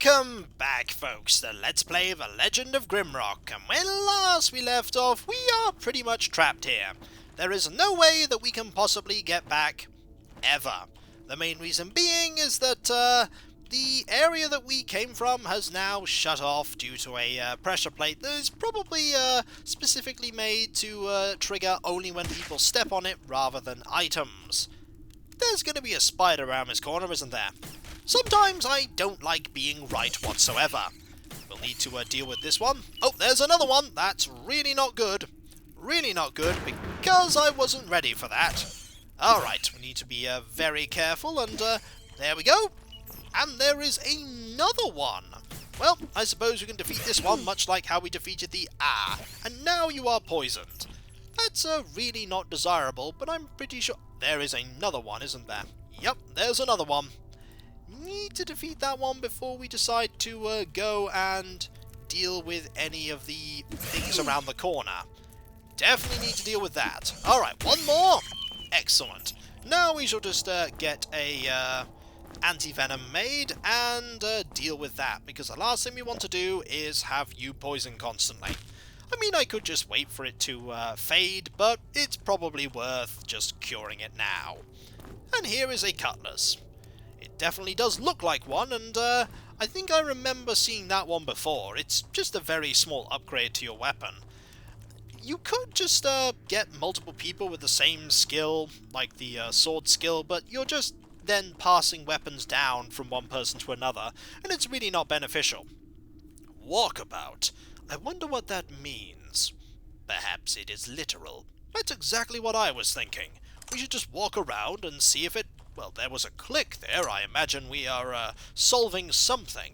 Welcome back, folks, to Let's Play The Legend of Grimrock, and when last we left off, we are pretty much trapped here. There is no way that we can possibly get back, ever. The main reason being is that the area that we came from has now shut off due to a pressure plate that is probably specifically made to trigger only when people step on it rather than items. There's going to be a spider around this corner, isn't there? Sometimes I don't like being right whatsoever. We'll need to deal with this one. Oh, there's another one. That's really not good. Really not good, because I wasn't ready for that. Alright, we need to be very careful, and there we go. And there is another one. Well, I suppose we can defeat this one much like how we defeated the and now you are poisoned. That's really not desirable, but I'm pretty sure... There is another one, isn't there? Yep, there's another one. Need to defeat that one before we decide to go and deal with any of the things around the corner. Definitely need to deal with that. Alright, one more. Excellent. Now we shall just get a anti-venom made and deal with that, because the last thing we want to do is have you poison constantly. I mean, I could just wait for it to fade, but it's probably worth just curing it now. And here is a cutlass. It definitely does look like one, and I think I remember seeing that one before. It's just a very small upgrade to your weapon. You could just get multiple people with the same skill, like the sword skill, but you're just then passing weapons down from one person to another, and it's really not beneficial. Walkabout. I wonder what that means. Perhaps it is literal. That's exactly what I was thinking. We should just walk around and see if it... Well, there was a click there. I imagine we are solving something.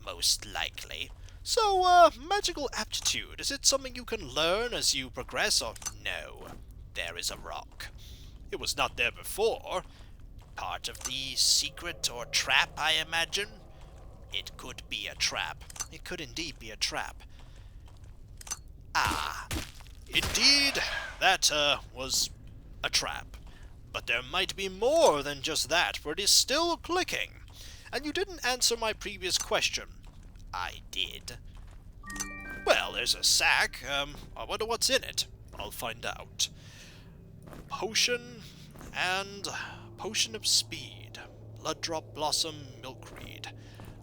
Most likely. So, magical aptitude. Is it something you can learn as you progress, or... No. There is a rock. It was not there before. Part of the secret or trap, I imagine? It could be a trap. It could indeed be a trap. Indeed, that was a trap. But there might be more than just that, for it is still clicking. And you didn't answer my previous question. I did. Well, there's a sack. I wonder what's in it. I'll find out. Potion and potion of speed. Blood drop blossom milkweed.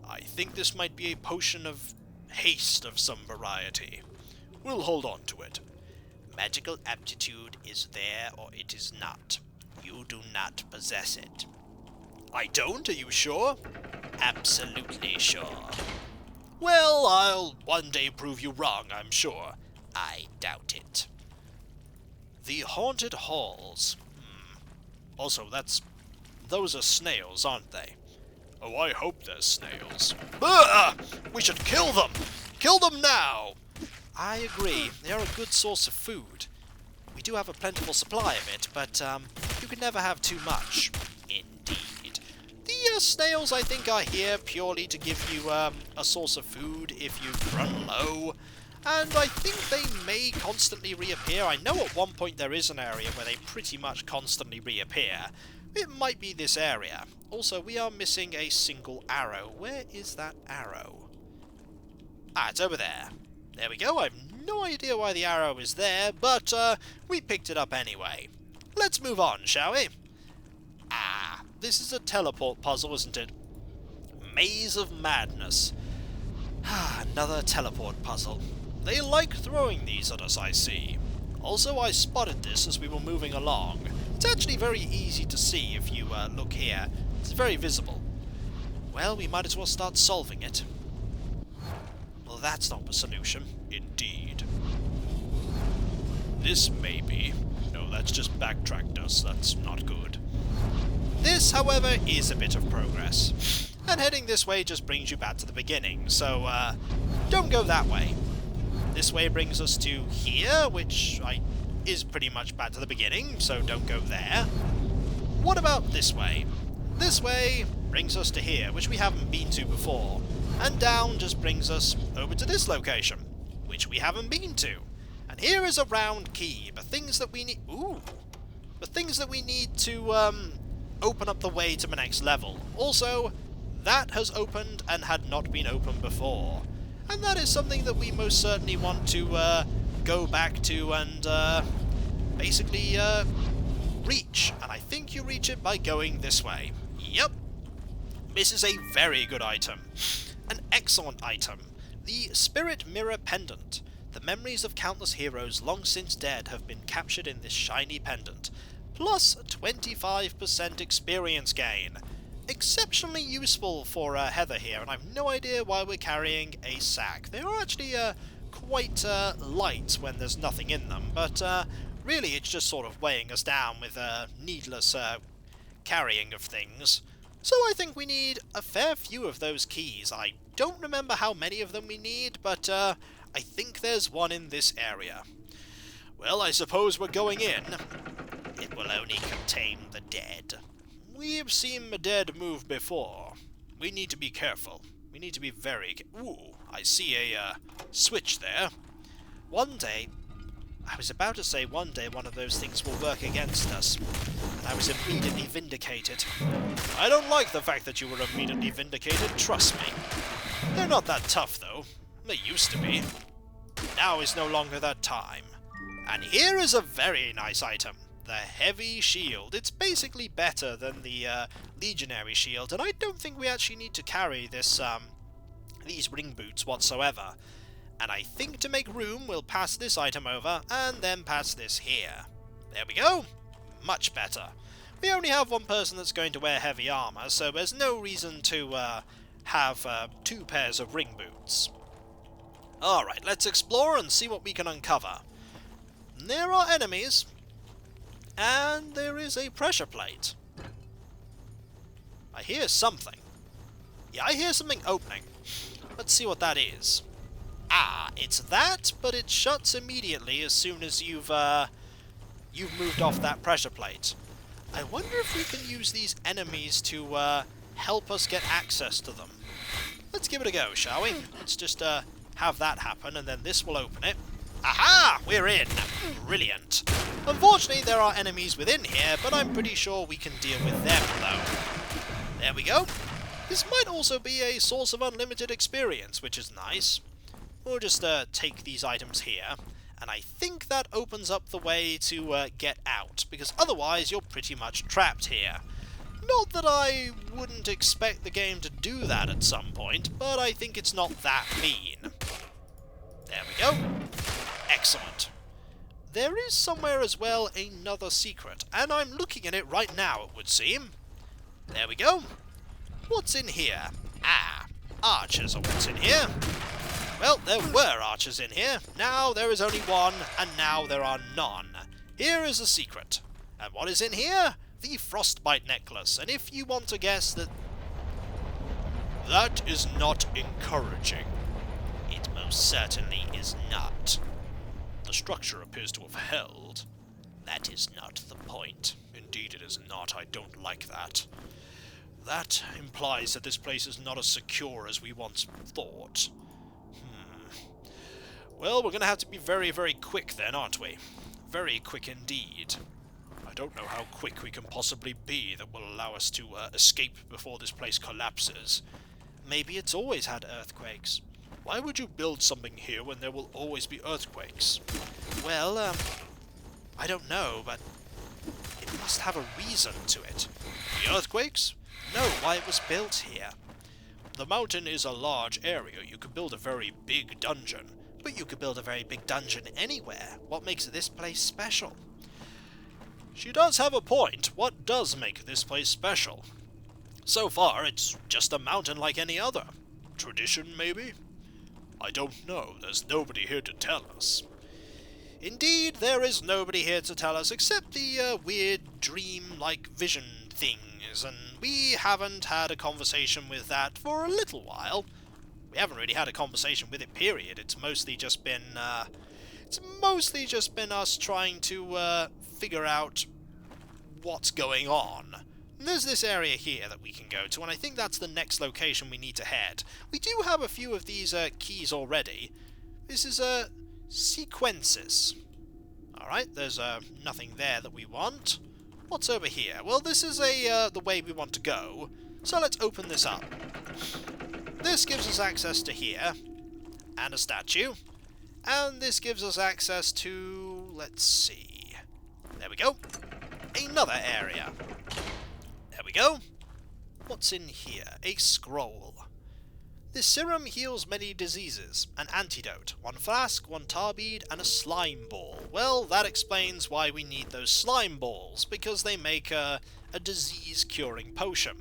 I think this might be a potion of haste of some variety. We'll hold on to it. Magical aptitude is there or it is not. You do not possess it. I don't, are you sure? Absolutely sure. Well, I'll one day prove you wrong, I'm sure. I doubt it. The haunted halls. Also, those are snails, aren't they? Oh, I hope they're snails. We should kill them! Kill them now! I agree. They are a good source of food. We do have a plentiful supply of it, but you can never have too much. Indeed. The snails, I think, are here purely to give you a source of food if you run low. And I think they may constantly reappear. I know at one point there is an area where they pretty much constantly reappear. It might be this area. Also, we are missing a single arrow. Where is that arrow? It's over there. There we go. I have no idea why the arrow is there, but we picked it up anyway. Let's move on, shall we? This is a teleport puzzle, isn't it? Maze of Madness. Another teleport puzzle. They like throwing these at us, I see. Also, I spotted this as we were moving along. It's actually very easy to see if you look here. It's very visible. Well, we might as well start solving it. Well, that's not the solution. Indeed. This may be. No, that's just backtracked us. That's not good. This, however, is a bit of progress. And heading this way just brings you back to the beginning, so don't go that way. This way brings us to here, which is pretty much back to the beginning, so don't go there. What about this way? This way brings us to here, which we haven't been to before. And down just brings us over to this location, which we haven't been to. And here is a round key, the things that we need... The things that we need to open up the way to the next level. Also, that has opened and had not been opened before. And that is something that we most certainly want to go back to and basically reach. And I think you reach it by going this way. Yep. This is a very good item. An excellent item. The Spirit Mirror Pendant. The memories of countless heroes long since dead have been captured in this shiny pendant. Plus 25% experience gain. Exceptionally useful for Heather here, and I've no idea why we're carrying a sack. They are actually quite light when there's nothing in them, but really it's just sort of weighing us down with needless carrying of things. So I think we need a fair few of those keys. I don't remember how many of them we need, but I think there's one in this area. Well, I suppose we're going in. It will only contain the dead. We've seen the dead move before. We need to be careful. We need to be very Ooh, I see a switch there. One day, I was about to say one day one of those things will work against us, and I was immediately vindicated. I don't like the fact that you were immediately vindicated, trust me. They're not that tough, though. They used to be. Now is no longer that time. And here is a very nice item. The Heavy Shield. It's basically better than the Legionary Shield, and I don't think we actually need to carry this these ring boots whatsoever. And I think to make room, we'll pass this item over, and then pass this here. There we go. Much better. We only have one person that's going to wear heavy armor, so there's no reason to have 2 pairs of ring boots. Alright, let's explore and see what we can uncover. There are enemies. And there is a pressure plate. I hear something. Yeah, I hear something opening. Let's see what that is. Ah, it's that, but it shuts immediately as soon as you've moved off that pressure plate. I wonder if we can use these enemies to help us get access to them. Let's give it a go, shall we? Let's just have that happen, and then this will open it. Aha! We're in! Brilliant. Unfortunately, there are enemies within here, but I'm pretty sure we can deal with them, though. There we go. This might also be a source of unlimited experience, which is nice. We'll just take these items here, and I think that opens up the way to get out, because otherwise you're pretty much trapped here. Not that I wouldn't expect the game to do that at some point, but I think it's not that mean. There we go. Excellent. There is somewhere as well another secret, and I'm looking at it right now, it would seem. There we go. What's in here? Ah, archers are what's in here. Well, there were archers in here. Now there is only one, and now there are none. Here is a secret. And what is in here? The frostbite necklace. And if you want to guess that... That is not encouraging. It most certainly is not. The structure appears to have held. That is not the point. Indeed it is not. I don't like that. That implies that this place is not as secure as we once thought. Well, we're going to have to be very, very quick then, aren't we? Very quick indeed. I don't know how quick we can possibly be that will allow us to escape before this place collapses. Maybe it's always had earthquakes. Why would you build something here when there will always be earthquakes? Well, I don't know, but it must have a reason to it. The earthquakes? No, why it was built here. The mountain is a large area. You could build a very big dungeon. But you could build a very big dungeon anywhere. What makes this place special? She does have a point. What does make this place special? So far, it's just a mountain like any other. Tradition, maybe? I don't know. There's nobody here to tell us. Indeed, there is nobody here to tell us except the weird dream-like vision things, and we haven't had a conversation with that for a little while. We haven't really had a conversation with it, period. It's mostly just been us trying to figure out what's going on. And there's this area here that we can go to, and I think that's the next location we need to head. We do have a few of these keys already. This is sequences. Alright, there's nothing there that we want. What's over here? Well, this is the way we want to go. So let's open this up. This gives us access to here, and a statue. And this gives us access to, let's see, there we go, another area. There we go. What's in here? A scroll. This serum heals many diseases. An antidote. 1 flask, 1 tar bead, and a slime ball. Well, that explains why we need those slime balls, because they make a disease-curing potion.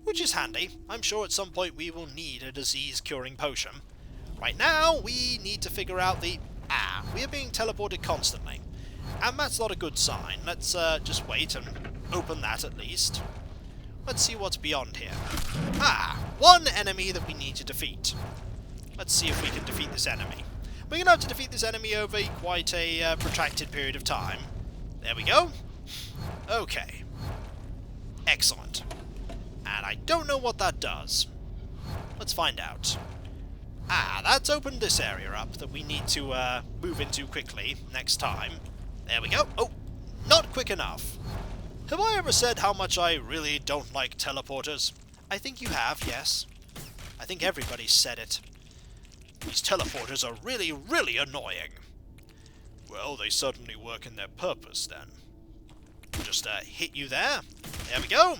Which is handy. I'm sure at some point we will need a disease-curing potion. Right now, we need to figure out the... we are being teleported constantly. And that's not a good sign. Let's just wait and open that at least. Let's see what's beyond here. One enemy that we need to defeat. Let's see if we can defeat this enemy. We're going to have to defeat this enemy over quite a protracted period of time. There we go. Okay. Excellent. And I don't know what that does. Let's find out. That's opened this area up that we need to move into quickly next time. There we go. Oh, not quick enough. Have I ever said how much I really don't like teleporters? I think you have, yes. I think everybody's said it. These teleporters are really, really annoying. Well, they certainly work in their purpose, then. Just hit you there. There we go.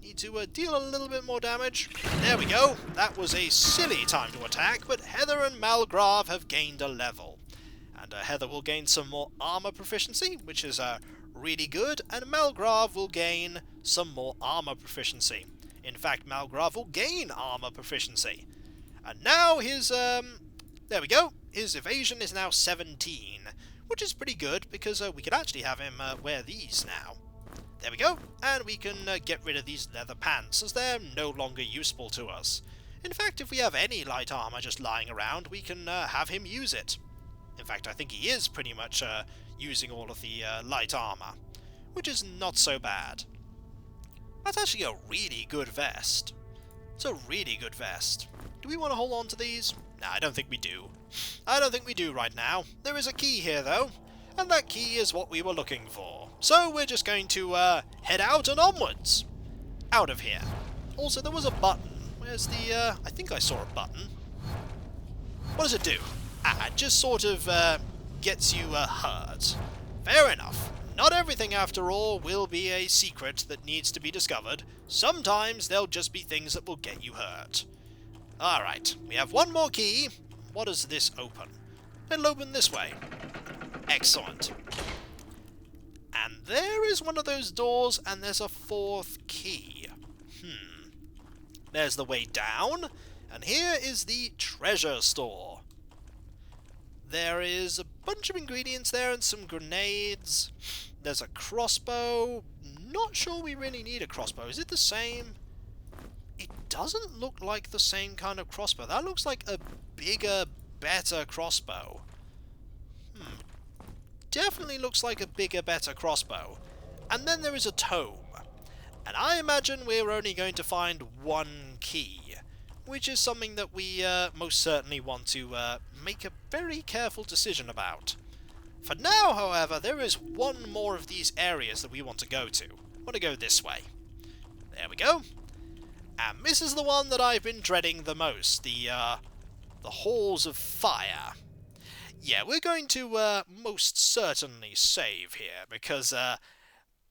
Need to deal a little bit more damage. There we go. That was a silly time to attack, but Heather and Malgrav have gained a level. And Heather will gain some more armor proficiency, which is really good, and Malgrav will gain some more armor proficiency. In fact, Malgrav will gain armor proficiency. And now his, there we go, his evasion is now 17, which is pretty good, because we could actually have him wear these now. There we go, and we can get rid of these leather pants, as they're no longer useful to us. In fact, if we have any light armor just lying around, we can have him use it. In fact, I think he is pretty much using all of the light armor, which is not so bad. That's actually a really good vest. It's a really good vest. Do we want to hold on to these? No, I don't think we do. I don't think we do right now. There is a key here, though, and that key is what we were looking for. So we're just going to head out and onwards. Out of here. Also, there was a button. Where's the... I think I saw a button. What does it do? It just sort of gets you hurt. Fair enough. Not everything, after all, will be a secret that needs to be discovered. Sometimes there'll just be things that will get you hurt. Alright, we have one more key. What does this open? It'll open this way. Excellent. And there is one of those doors, and there's a 4th key. There's the way down, and here is the treasure store. There is a bunch of ingredients there and some grenades. There's a crossbow. Not sure we really need a crossbow. Is it the same? It doesn't look like the same kind of crossbow. That looks like a bigger, better crossbow. Definitely looks like a bigger, better crossbow. And then there is a tome. And I imagine we're only going to find one key, which is something that we most certainly want to make a very careful decision about. For now, however, there is one more of these areas that we want to go to. I want to go this way. There we go. And this is the one that I've been dreading the most, the Halls of Fire. Yeah, we're going to most certainly save here, because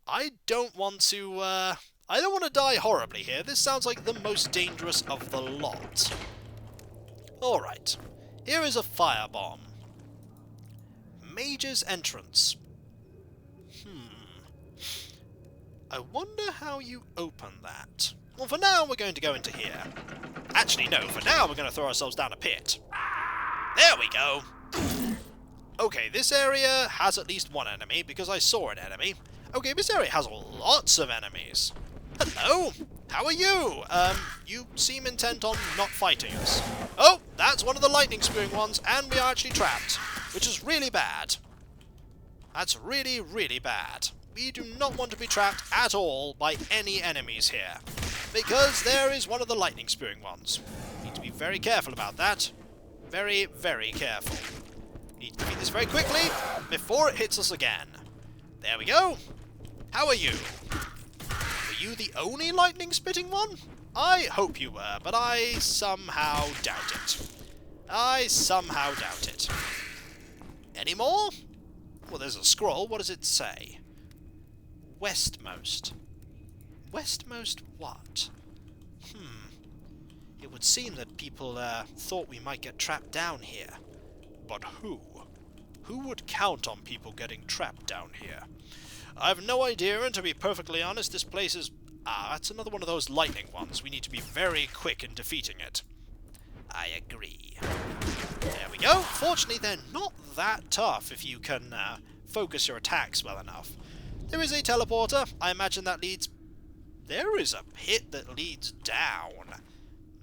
I don't want to die horribly here. This sounds like the most dangerous of the lot. Alright, here is a firebomb. Mage's entrance. I wonder how you open that. Well, for now, we're going to go into here. Actually, no, for now, we're going to throw ourselves down a pit. There we go. Okay, this area has at least one enemy, because I saw an enemy. Okay, this area has lots of enemies. Hello? How are you? You seem intent on not fighting us. Oh, that's one of the lightning spewing ones, and we are actually trapped, which is really bad. That's really, really bad. We do not want to be trapped at all by any enemies here, because there is one of the lightning spewing ones. Need to be very careful about that. Very, very careful. Need to beat this very quickly before it hits us again. There we go. How are you? Were you the only lightning spitting one? I hope you were, but I somehow doubt it. I somehow doubt it. Any more? Well, there's a scroll. What does it say? Westmost. Westmost what? It would seem that people thought we might get trapped down here. But who? Who would count on people getting trapped down here? I've no idea, and to be perfectly honest, this place is... it's another one of those lightning ones. We need to be very quick in defeating it. I agree. There we go. Fortunately, they're not that tough if you can focus your attacks well enough. There is a teleporter. I imagine that leads... There is a pit that leads down.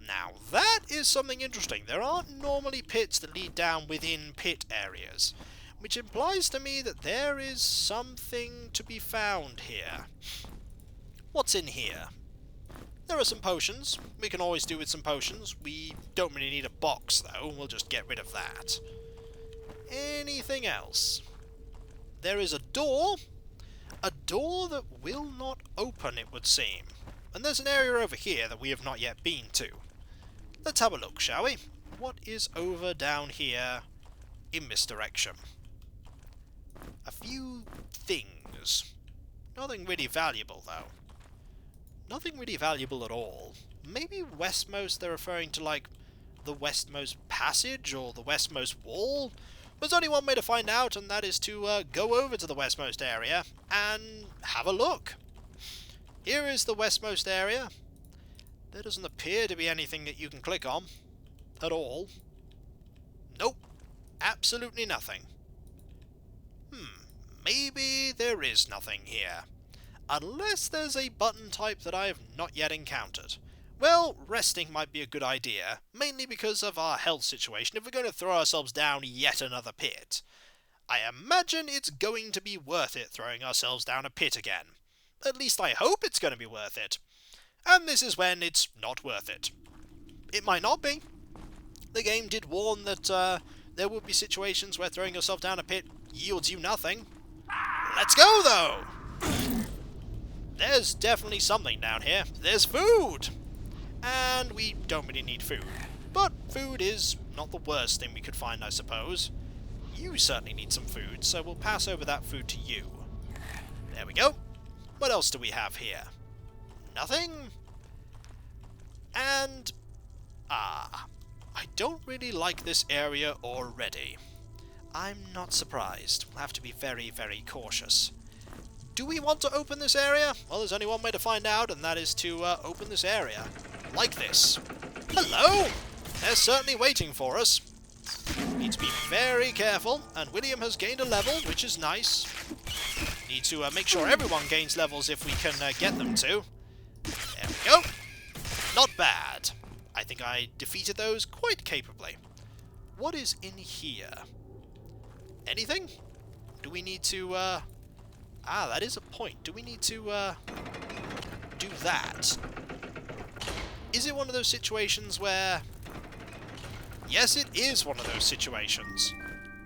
Now, that is something interesting. There aren't normally pits that lead down within pit areas, which implies to me that there is something to be found here. What's in here? There are some potions. We can always do with some potions. We don't really need a box, though. We'll just get rid of that. Anything else? There is a door. A door that will not open, it would seem. And there's an area over here that we have not yet been to. Let's have a look, shall we? What is over down here in this direction? A few things. Nothing really valuable, though. Nothing really valuable at all. Maybe Westmost, they're referring to, like, the Westmost Passage or the Westmost Wall? There's only one way to find out, and that is to go over to the Westmost area and have a look. Here is the Westmost area. There doesn't appear to be anything that you can click on. At all. Nope. Absolutely nothing. Maybe there is nothing here. Unless there's a button type that I have not yet encountered. Well, resting might be a good idea, mainly because of our health situation if we're going to throw ourselves down yet another pit. I imagine it's going to be worth it throwing ourselves down a pit again. At least I hope it's going to be worth it. And this is when it's not worth it. It might not be. The game did warn that there would be situations where throwing yourself down a pit yields you nothing. Let's go, though! There's definitely something down here. There's food! And we don't really need food. But food is not the worst thing we could find, I suppose. You certainly need some food, so we'll pass over that food to you. There we go. What else do we have here? Nothing? And... I don't really like this area already. I'm not surprised. We'll have to be very, very cautious. Do we want to open this area? Well, there's only one way to find out, and that is to open this area. Like this. Hello! They're certainly waiting for us. Need to be very careful, and William has gained a level, which is nice. Need to make sure everyone gains levels if we can get them to. There we go. Not bad. I think I defeated those quite capably. What is in here? Anything? Do we need to, that is a point. Do we need to, do that? Is it one of those situations where... Yes, it is one of those situations.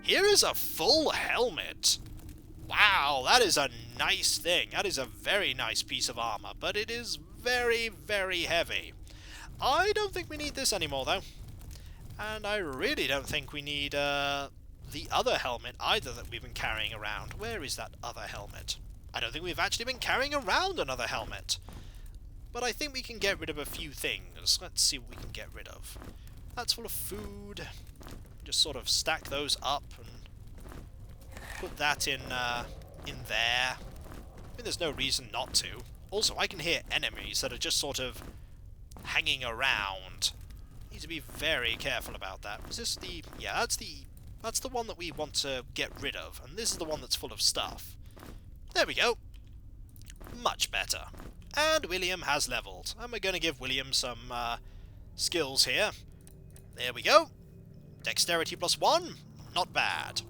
Here is a full helmet. Wow, that is a nice thing. That is a very nice piece of armor, but it is very, very heavy. I don't think we need this anymore, though. And I really don't think we need, the other helmet either that we've been carrying around. Where is that other helmet? I don't think we've actually been carrying around another helmet. But I think we can get rid of a few things. Let's see what we can get rid of. That's full of food. Just sort of stack those up and put that in there. I mean, there's no reason not to. Also, I can hear enemies that are just sort of hanging around. Need to be very careful about that. Is this the... Yeah, that's the one that we want to get rid of. And this is the one that's full of stuff. There we go. Much better. And William has leveled. And we're going to give William some skills here. There we go. Dexterity +1. Not bad.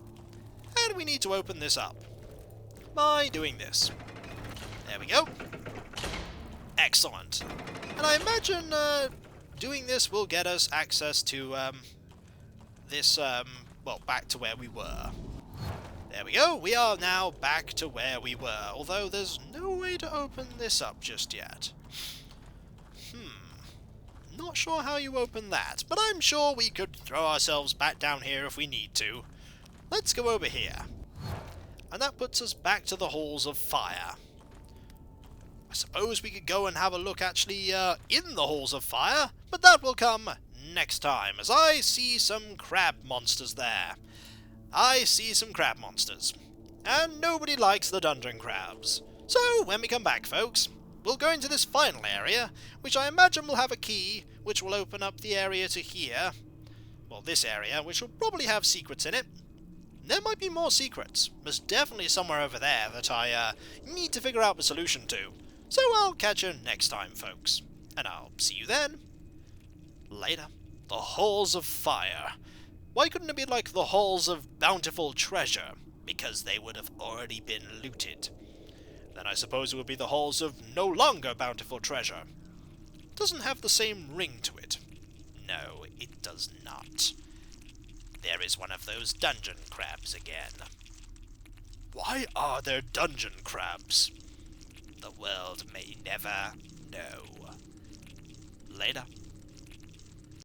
And we need to open this up by doing this. There we go. Excellent. And I imagine doing this will get us access to this, well, back to where we were. There we go. We are now back to where we were, although there's no way to open this up just yet. Not sure how you open that, but I'm sure we could throw ourselves back down here if we need to. Let's go over here. And that puts us back to the Halls of Fire. I suppose we could go and have a look actually in the Halls of Fire, but that will come next time, as I see some crab monsters there. I see some crab monsters. And nobody likes the dungeon crabs. So, when we come back, folks, we'll go into this final area, which I imagine will have a key, which will open up the area to here. Well, this area, which will probably have secrets in it. There might be more secrets. There's definitely somewhere over there that I need to figure out the solution to. So I'll catch you next time, folks. And I'll see you then. Later. The Halls of Fire. Why couldn't it be like the Halls of Bountiful Treasure? Because they would have already been looted. Then I suppose it would be the Halls of No Longer Bountiful Treasure. Doesn't have the same ring to it. No, it does not. There is one of those dungeon crabs again. Why are there dungeon crabs? The world may never know. Later.